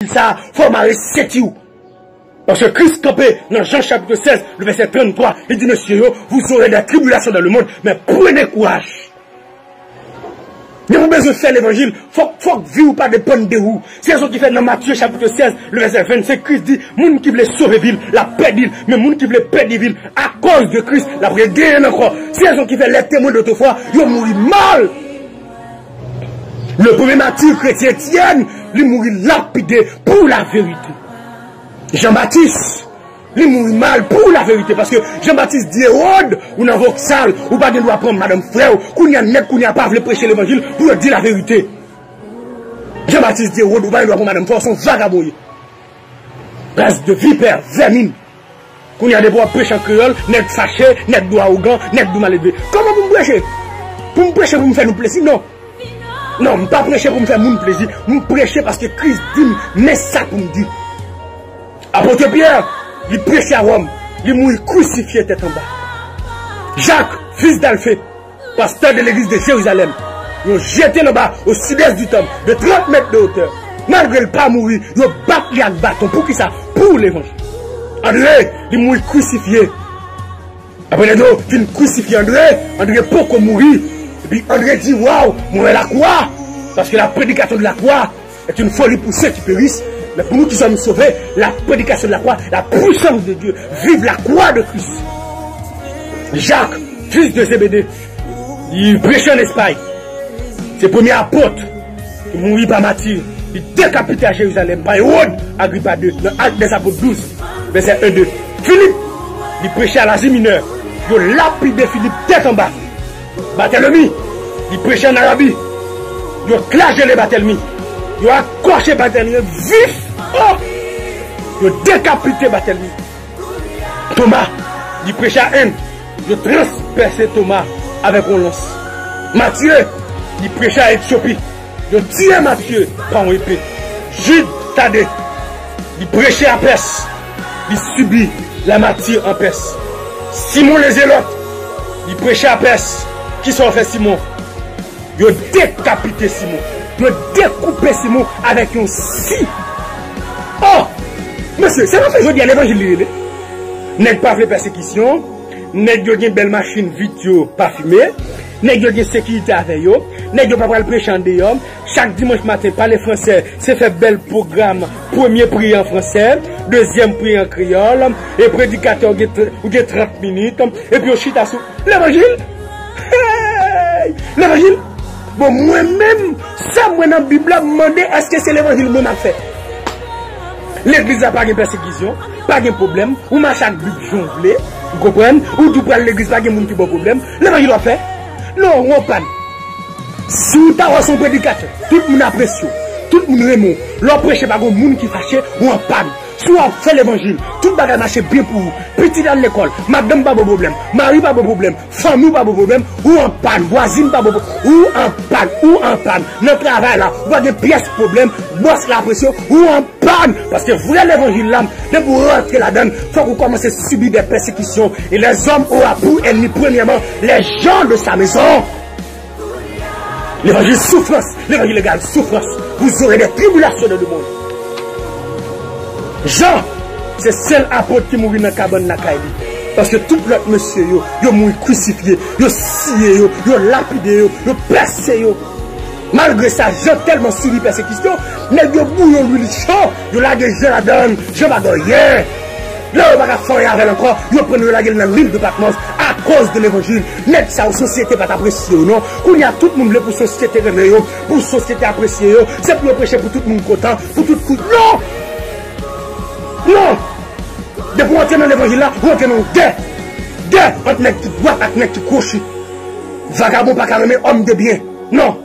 Ça, faut marrer 7 jours. Parce que Christ campé dans Jean chapitre 16, le verset 33, il dit, monsieur, vous aurez des tribulations dans le monde, mais prenez courage. Vous avez besoin de faire l'évangile, faut que vie ou pas dépendre de vous. C'est ce qui fait dans Matthieu chapitre 16, le verset 25, Christ dit, moun qui veut sauver ville, la paix d'île, mais moun qui veut perdre ville, à cause de Christ, la vraie guerre encore. C'est ce qui fait les témoins d'autrefois, ils ont mouru mal. Le premier martyr chrétien Étienne, il mourit lapidé pour la vérité. Jean-Baptiste, il mourit mal pour la vérité. Parce que Jean-Baptiste dit Hérode, ou dans Vauxhall, ou pas de loi prendre madame frère, qu'on y a net, qu'on y a pas voulu prêcher l'évangile pour dire la vérité. Jean-Baptiste dit Hérode, ou pas de loi prendre madame frère, sont vagabonds. Race de vipère, vermine. Qu'on y a des voix prêcher en créole, net fâché, net doigt au gant, net doux mal élevé. Comment vous me prêchez? Pour me prêcher, pour me faire nous plaisir? Non. Non, je ne pas prêcher pour me faire mon plaisir. Je prêcher parce que Christ dit, mais ça pour me dire. Apôtre Pierre, il prêchait à Rome. Il mourit crucifié tête en bas. Jacques, fils d'Alphée, pasteur de l'église de Jérusalem, ils ont jeté en bas au sud-est du temple, de 30 mètres de hauteur. Malgré le pas mourir, ils ont battu avec bâton. Pour qui ça? Pour l'évangile. André, il mourit crucifié. Après les autres, il crucifié André pourquoi mourir? Et puis André dit, waouh, mourir la croix. Parce que la prédication de la croix est une folie pour ceux qui périssent. Mais pour nous qui sommes sauvés, la prédication de la croix, la puissance de Dieu, vive la croix de Christ. Jacques, fils de Zébédée, il prêchait en Espagne. C'est le premier apôtre qui mourit par martyr. Il décapité à Jérusalem par Hérode, Agrippa II, dans Actes des Apôtres 12, verset 1-2. Philippe, il prêchait à l'Asie mineure. Il a lapidé Philippe tête en bas. Barthélemy, il prêchait en Arabie. Il a clashé les Barthélemy. Il a accroché Barthélemy vif. Oh! Il a décapité Barthélemy. Thomas, il prêchait à Haine. Il a transpercé Thomas avec un lance. Matthieu, il prêchait à Éthiopie. Il a tiré Matthieu par une épée. Jude Thaddée, il prêchait à Perse. Il subit la martyre en Perse. Simon les Zélotes, il prêchait à Perse. Qui sont fait Simon? Il a décapité Simon. Il a découpé Simon avec un scie. Oh! Monsieur, c'est pas fait je dis à l'évangile. N'est pas fait persécution. N'est pas une belle machine vidéo parfumée. N'est pas une sécurité avec eux. N'est pas le prêcher en dehors. Chaque dimanche matin, parler français, c'est fait bel programme. Premier prix en français, deuxième prix en créole. Et prédicateur, ou 30 minutes. Et puis au chita sous l'évangile. L'évangile, bon, moi-même, ça, moi, dans la Bible, je me demande est-ce que c'est l'évangile que je fait. L'église n'a pas de persécution, pas de problème, ou marche avec Bible jonglé, vous comprenez, ou tu prends l'église, pas de problème. L'évangile a fait. Non, on panne. Si vous avez son prédicateur, tout le monde apprécie, tout le monde aime, l'on prêche pas de monde qui fâche, ou en panne. Soit on fait l'évangile, tout le monde marche bien pour vous. Petit dans l'école, madame pas de problème, mari pas de problème, famille pas de problème, ou en panne, voisine pas de problème, ou en panne. Notre travail là, vous avez des pièces problème, bosse la pression, ou en panne. Parce que vous avez l'évangile là, dès que vous rentrez là-dedans, il faut que vous commencez à subir des persécutions. Et les hommes auront pour ennemis, premièrement, les gens de sa maison. L'évangile souffrance, l'évangile légal souffrance. Vous aurez des tribulations dans le monde. Jean, c'est seul apôtre qui mourit dans la cabane de la Kaili. Parce que tout l'autre monsieur, yo mouri crucifié, yo scié, yo lapidé, yo percé. Malgré ça, Jean tellement subi persécution, mais yo bouillon lui chaud, yo la de Jean la donne, Jean va rien. Là, on va faire avec encore, yo prennent la gueule dans l'île de Patmos à cause de l'évangile. Net ça, aux sociétés pas apprécier, non? Qu'on y a tout le monde pour société réveillée, pour société appréciée, c'est pour prêcher pour tout le monde content, pour tout le monde. Non! Non! Depuis qu'on entend dans l'évangile là, on entend dans guerre. Guerre entre les qui droit et les qui gauche. Vagabond pas carrément homme de bien. Non!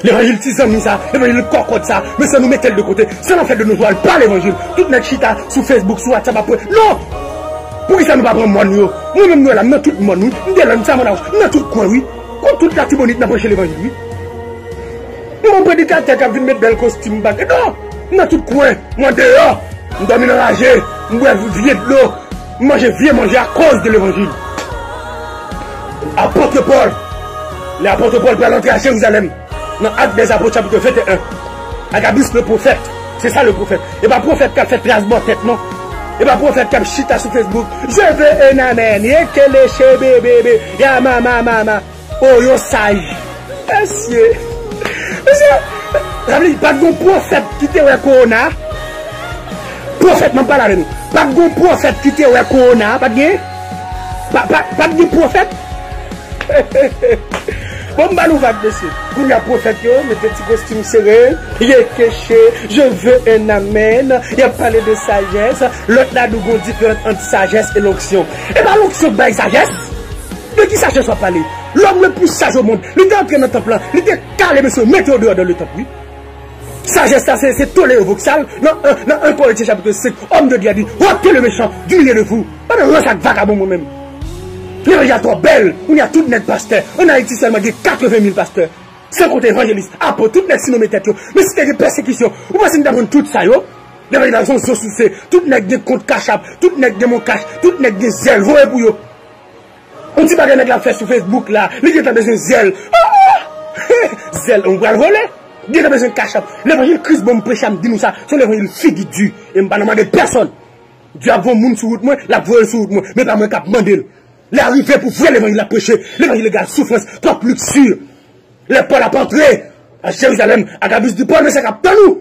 L'évangile tisane ça, l'évangile cocotte ça, mais ça nous met de côté. Ça nous fait de nous voir pas l'évangile. Tout notre chita sur Facebook, sur WhatsApp après. Non! Pourquoi ça nous va prendre moi nous? Nous-mêmes nous là, nous tout le monde nous. Nous là, ça nous tout coin oui. Quand toute la tibonite n'a pas chez l'évangile oui. Mon prédicateur qui a vu mettre bel costume bague. Non! Dans tout coin, moi dehors, je dormir dans la gé, je bois vieux de l'eau, manger à cause de l'évangile. Apôtre Paul, l'apôtre Paul peut l'entrer à Jérusalem, dans Actes des Apôtres chapitre 21. Agabus le prophète. C'est ça le prophète. Et pas prophète qui a fait trace de tête, non. Et pas prophète qui a chita sur Facebook. Je veux un amen. Y'a que les chez bébé. Y'a mama. Oh, yo sage. Monsieur. Monsieur. Pas de prophète qui te ouais corona. Prophète, m'en parle avec nous. Pas de prophète qui te ouais corona. Pas de prophète. Bon, bah, nous va dessus. Vous y a prophète, mettez petit costume serré, il est caché, je veux un amen, il a parlé de sagesse, l'autre là, nous avons différence entre sagesse et l'onction. Et bien, l'onction, bah, sagesse. De qui sagesse va parler? L'homme le plus sage au monde, il était entré dans le temple là, il était calé, monsieur, mettez au dehors dans le temple, oui. Sagesse, c'est toléré au voxal. Non, 1 Corinthiens chapitre 5, homme de Dieu a dit, ôtez le méchant du milieu de vous. Pas de sac vagabond moi-même. L'évangile est trop belle. On y a tout net pasteur. On a ici seulement 80 000 pasteurs. Sans compter évangélistes. Après, tout net sinon mes têtes. Mais si t'as des persécutions, vous pensez que nous avons tout ça, yo? L'évangile a son souci. Tout net des comptes cachap. Tout net des mon cash. Tout net des zèles. Vous voyez pour yo. On dit pas que la fait sur Facebook là. Les gens ont besoin de zèle. Zèle, on va le voler. Dieu a besoin de cachap. L'évangile Christ, bon, prêche, dit nous ça. C'est l'évangile figue du. Et je ne parle pas de personne. Dieu a bon monde sur route, moi, la voile sur route, moi. Mais pas moi qui a demandé. L'arrivée pour vrai l'évangile a prêché, l'évangile égale souffrance, trop luxure. Les Paul a pas entré à Jérusalem, à Gabus du Paul, mais c'est capté nous.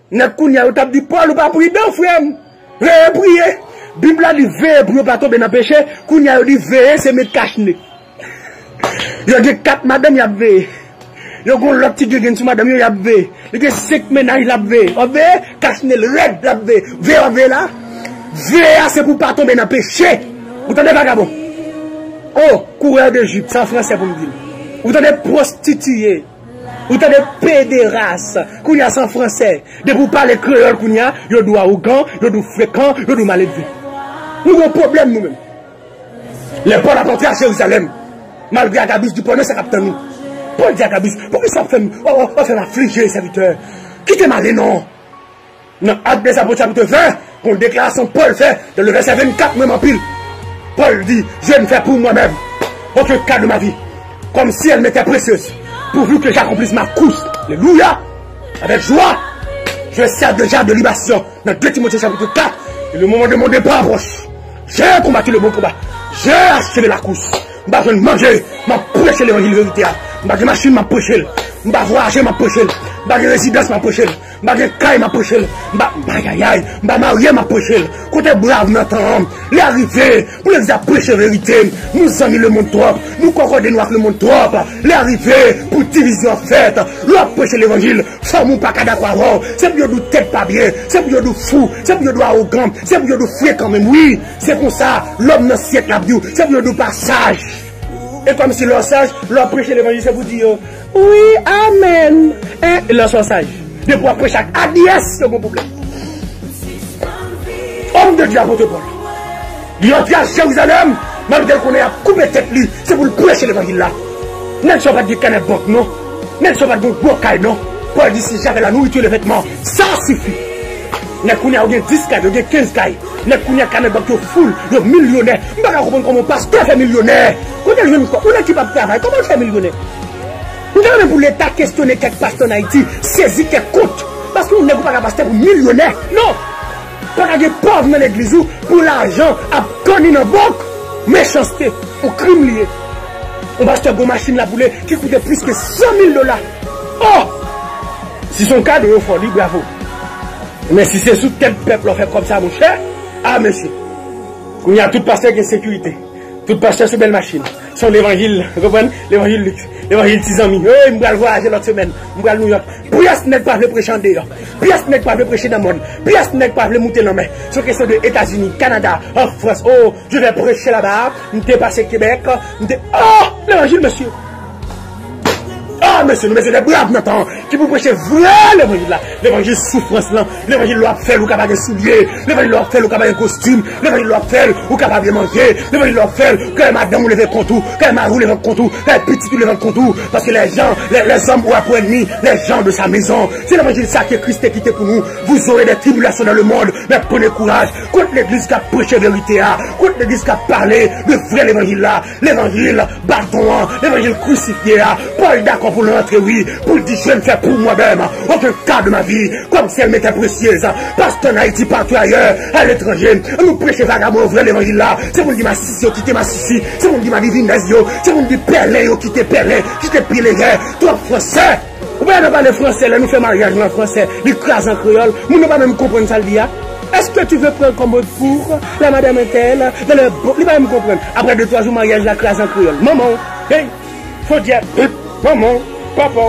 N'est qu'on au table du Paul ou pas prier d'un frère. Veillez prier. Bible a dit veillez pour ne pas tomber dans le péché. Qu'on y a dit veillez, c'est mettre cache-nez. Il y a 4 madame, il y a veillé. Il y a l'autre petit gueule sur madame, il y a veillé. Il y a 5 ménages, il y a veillé. On veille, cache-nez, le red, il y a veillé. Veillez là. Veillez, c'est pour ne pas tomber dans le péché. Vous entendez vagabond? Oh, coureur d'Égypte, c'est en français pour me dire. Vous avez prostitué. Vous avez pédérasse. Qu'on y a sans français. De vous parler créole qu'on y a, il doit arrogant, il doit fréquent, il doit mal élevé. Nous avons un problème nous-mêmes. Les Paul a entré à Jérusalem. Malgré Agabus du Paul, c'est capté nous. Paul dit Agabus, pourquoi ça fait affliger les serviteurs? Quittez mal les noms. Dans Actes des Apôtres chapitre 20, qu'on déclaration Paul fait, dans le verset 24, même en pile. Paul dit, je ne fais pour moi-même aucun cas de ma vie, comme si elle m'était précieuse, pourvu que j'accomplisse ma course. Alléluia. Avec joie, je sers déjà de libation. Dans 2 Timothée chapitre 4, et le moment de mon départ approche. J'ai combattu le bon combat. J'ai achevé la course. Je vais manger, m'a prêché l'évangile vérité. Je vais machine, m'a prêché. Je vais voyager, m'a prêché. Je vais résidence, m'a prêché. Je vais caille, m'a prêché. Je vais marier, m'a prêché. Côté brave, notre homme, les arrivées, pour les prêcher vérité. Nous avons mis le monde trop. Nous concordons avec le monde trop. Les arrivées, pour division faite. L'on prêcher l'évangile. Femme pas qu'à d'accord. C'est pour nous tête pas bien. C'est pour nous fou. C'est pour nous arrogant. C'est pour nous fouet quand même. Oui, c'est comme ça. L'homme dans le siècle la vie. C'est pour nous passage. Et comme si leur sage, leur prêcher l'évangile, c'est pour dire oui, amen. Et leur sage. De pouvoir prêcher à Adiès, c'est mon problème. Homme de Dieu, apôtre Paul. Il entre à Jérusalem, malgré qu'on ait à couper tête lui, c'est pour le prêcher l'évangile là. N'est-ce pas de canette banque, non? N'est-ce pas de bocaille, non? Paul dit si j'avais la nourriture, les vêtements, ça suffit. N'est-ce qu'on a 10 cailles, 15 cailles. N'est-ce qu'on a canette banque, full, le millionnaire. Je ne sais pas comprendre comment pasteur fait millionnaire. Quand on est qui va travailler, comment on fait millionnaire? Nous devons pour l'État questionner quelques pasteurs en Haïti, saisir quelques comptes. Parce que nous n'avons pas un pasteur pour millionnaire. Non! Pas des pauvres dans l'église pour l'argent, à connu dans la banque. Méchanceté, au crime lié. On pasteur bon machine là pour qui coûtait plus que 100 000 $. Oh! Si son cas de folie, bravo. Mais si c'est sous tel peuple, on fait comme ça, mon cher, ah, monsieur. Il y a tout pasteur qui est sécurité. Tout pasteur sur belle machine. Sont l'évangile, vous comprenez? L'évangile luxe. L'évangile 6 amis. Oui, je vais voyager l'autre semaine. Je vais à New York. Pièce n'est pas le prêcher en dehors. Pièce n'est pas le prêcher dans le monde. Pièce n'est pas le monter dans le main. C'est une question de États-Unis, Canada, en France. Oh, je vais prêcher là-bas. Je vais passer Québec. Oh, l'évangile, monsieur. Ah, monsieur, nous, des braves maintenant, qui vous prêchez vrai l'évangile là. L'évangile souffrance là. L'évangile doit faire ou capable de soulier. L'évangile doit faire ou capable de costume. L'évangile doit faire ou capable de manger. L'évangile doit faire que madame ou lève contre tout. Que marou lève contre tout. Que petit ou lève contre tout. Parce que les gens, les hommes ou après ennemi, les gens de sa maison. C'est l'évangile ça que Christ est quitté pour nous. Vous aurez des tribulations dans le monde. Mais prenez courage. Contre l'église qui a prêché la vérité là. Contre l'église qui a parlé de vrai l'évangile là. L'évangile bâton, l'évangile crucifié là. Paul d'accord pour l'entrer, oui. Pour dire je ne fais fais pour moi-même aucun cas de ma vie, comme si elle m'était précieuse. Parce qu'en Haïti, partout ailleurs, à l'étranger, nous prêchons vagabond vrai l'évangile là. C'est mon dit ma sissi, quitter ma sissi. C'est mon dit ma divinesse, c'est mon dit perlé, quitter perlé, quitter pile, toi français. Ou bien, on parle français, là, nous faisons mariage en français, l'écrase en créole, nous ne pas même comprendre ça, est-ce que tu veux prendre comme mot pour la madame Intel, dans le bon, il va même comprendre. Après 2-3 jours, mariage, la classe en créole. Maman, hey, faut dire, maman, papa.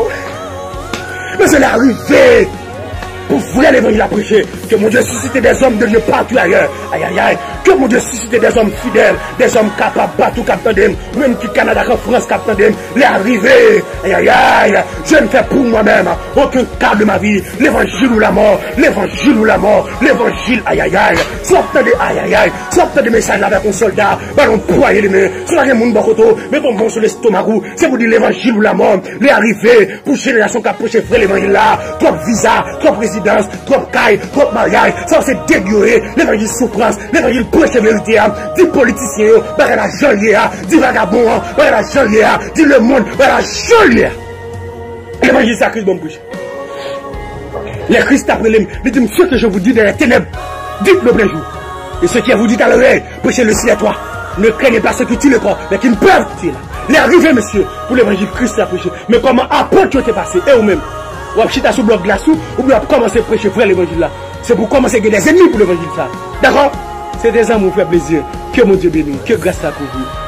Mais c'est l'arrivée pour vrai l'évangile à prêcher. Que mon Dieu suscite des hommes de Dieu partout ailleurs. Aïe aïe aïe. Que mon Dieu suscite des hommes fidèles, des hommes capables, battus, capteurs même qui Canada, en France, capteurs les arrivés. Aïe aïe aïe. Je ne fais pour moi-même aucun cas de ma vie. L'évangile ou la mort. L'évangile ou la mort. L'évangile, aïe aïe aïe. Sortez de aïe aïe aïe. Sortez de messages avec un soldat. Ballon poigné les mains. Sur la monde bakoto. Mais ton bon sur l'estomac. C'est pour dire l'évangile ou la mort. Les arrivés. Pour génération qui approche frère l'évangile là. Trop visa, trop présidence, trop caille, trop mariage. Ça c'est dégueulé. L'évangile souffrance. L'évangile prêche vérité. Dit politicien. Bah la janvier. Dit vagabond. Bah la janvier. Dit le monde. Bah la janvier. L'évangile c'est Christ bon prêche. Les Christ après les dit ce que je vous dis dans les ténèbres. Dites le plein jour. Et ce qui vous dit à l'oreille, prêchez le ciel à toi. Ne craignez pas ceux qui tuent le corps, mais qui ne peuvent tuer. Les arrivés, monsieur, pour l'évangile Christ à prêcher. Mais comment après tu es passé, et vous-même, ou à chita sous bloc glace ou bien commencer à prêcher frère l'évangile là. C'est pour commencer à gagner des ennemis pour l'évangile ça. D'accord? C'est des amours, faire plaisir. Que mon Dieu bénisse, que grâce à vous.